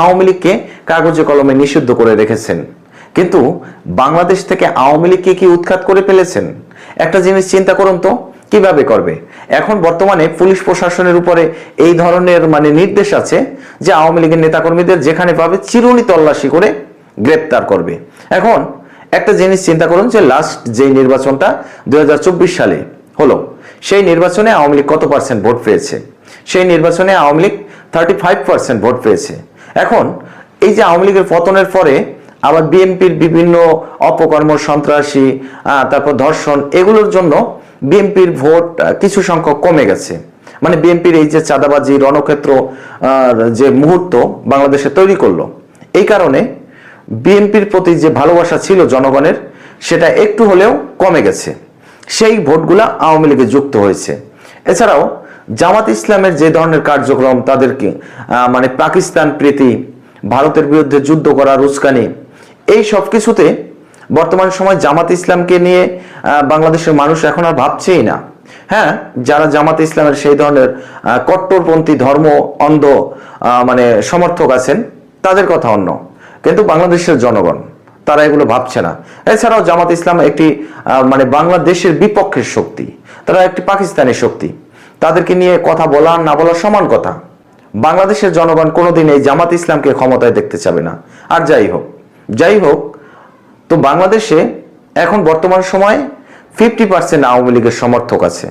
আওয়ামী লীগকে কাগজে কলমে নিষিদ্ধ করে রেখেছেন, কিন্তু বাংলাদেশ থেকে আওয়ামী লীগকে কি উৎখাত করে ফেলেছেন? একটা জিনিস চিন্তা করুন তো, কিভাবে করবে? এখন বর্তমানে পুলিশ প্রশাসনের উপরে এই ধরনের নির্দেশ আছে যে আওয়ামী লীগের নেতাকর্মীদের যেখানে পাবে চিরুনি তল্লাশি করে গ্রেপ্তার করবে। এখন একটা জিনিস চিন্তা করুন যে লাস্ট যে নির্বাচনটা 2024 সালে হলো, সেই নির্বাচনে আওয়ামী লীগ কত পার্সেন্ট ভোট পেয়েছে? সেই নির্বাচনে আওয়ামী লীগ 35% ভোট পেয়েছে। এখন এই যে আওয়ামী লীগের পতনের পরে আবার বিএনপির বিভিন্ন অপকর্ম, সন্ত্রাসী, তারপর ধর্ষণ, এগুলোর জন্য বিএনপির ভোট কিছু সংখ্যক কমে গেছে। বিএনপির এই যে চাঁদাবাজি রণক্ষেত্র যে মুহূর্ত বাংলাদেশে তৈরি করলো, এই কারণে বিএনপির প্রতি যে ভালোবাসা ছিল জনগণের, সেটা একটু হলেও কমে গেছে। সেই ভোটগুলা আওয়ামী লীগে যুক্ত হয়েছে। এছাড়াও জামাত ইসলামের যে ধরনের কার্যক্রম, তাদেরকে পাকিস্তান প্রীতি, ভারতের বিরুদ্ধে যুদ্ধ করার উস্কানি, এই সব কিছুতে বর্তমান সময় জামাত ইসলামকে নিয়ে বাংলাদেশের মানুষ এখন আর ভাবছেই না। হ্যাঁ, যারা জামাত ইসলামের সেই ধরনের কট্টরপন্থী ধর্ম অন্ধ সমর্থক আছেন, তাদের কথা অন্য, কিন্তু বাংলাদেশের জনগণ তারা এগুলো ভাবছে না। এছাড়াও জামাত ইসলাম একটি বাংলাদেশের বিপক্ষের শক্তি, তারা একটি পাকিস্তানের শক্তি। তাদেরকে নিয়ে কথা বলা না বলা সমান কথা। বাংলাদেশের জনগণ কোনোদিন এই জামাত ইসলামকে ক্ষমতায় দেখতে চাবে না। আর যাই হোক, তো বাংলাদেশে এখন বর্তমান সময়ে 50% আওয়ামী লীগের সমর্থক আছে,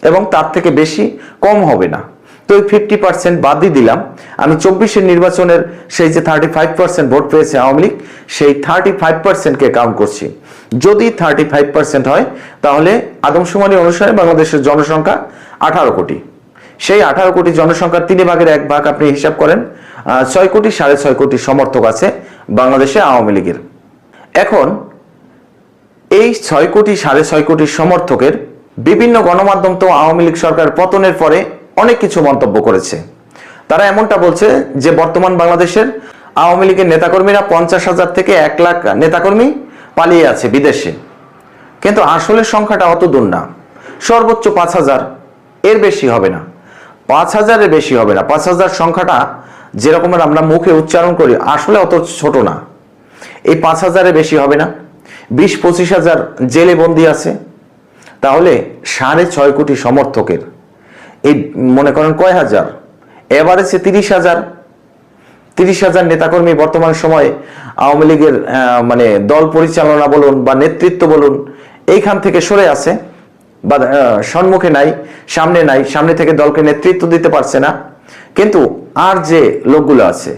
এবং তার থেকে বেশি কম হবে না। তো এই 50% বাদই দিলাম, আমি 24-এর নির্বাচনের সেই যে 35% ভোট পেয়েছে আওয়ামী লীগ, সেই 35%কে কাউন্ট করছি। যদি 35% হয়, তাহলে আদমশুমারি অনুসারে বাংলাদেশের জনসংখ্যা 18 কোটি। সেই 18 কোটি জনসংখ্যার 1/3 ভাগ আপনি হিসাব করেন, 6 কোটি 6.5 কোটি সমর্থক আছে বাংলাদেশে আওয়ামী লীগের। এখন এই 6 কোটি 6.5 কোটি সমর্থকের বিভিন্ন গণমাধ্যম তো আওয়ামী লীগ সরকার পতনের পরে অনেক কিছু মন্তব্য করেছে। তারা এমনটা বলছে যে বর্তমান বাংলাদেশের আওয়ামী লীগের নেতাকর্মীরা 50,000 থেকে 1 লাখ নেতাকর্মী পালিয়ে আছে বিদেশে। কিন্তু আসলে সংখ্যাটা অত দূর না, সর্বোচ্চ 5,000, এর বেশি হবে না। 5,000-এর বেশি হবে না। 5,000 সংখ্যাটা যেরকমের আমরা মুখে উচ্চারণ করি, আসলে অত ছোট না। এই 5,000-এর বেশি হবে না। 20-25 হাজার জেলে বন্দী আছে। তাহলে 6.5 কোটি সমর্থকের এই মনে করেন কয় হাজার, এভারেজে 30 হাজার নেতাকর্মী বর্তমান সময়ে আওয়ামী লীগের দল পরিচালনা বলুন বা নেতৃত্ব বলুন, এইখান থেকে সরে আছে বা সম্মুখে নাই, সামনে নাই, সামনে থেকে দলকে নেতৃত্ব দিতে পারছে না। কিন্তু আর যে লোকগুলো আছে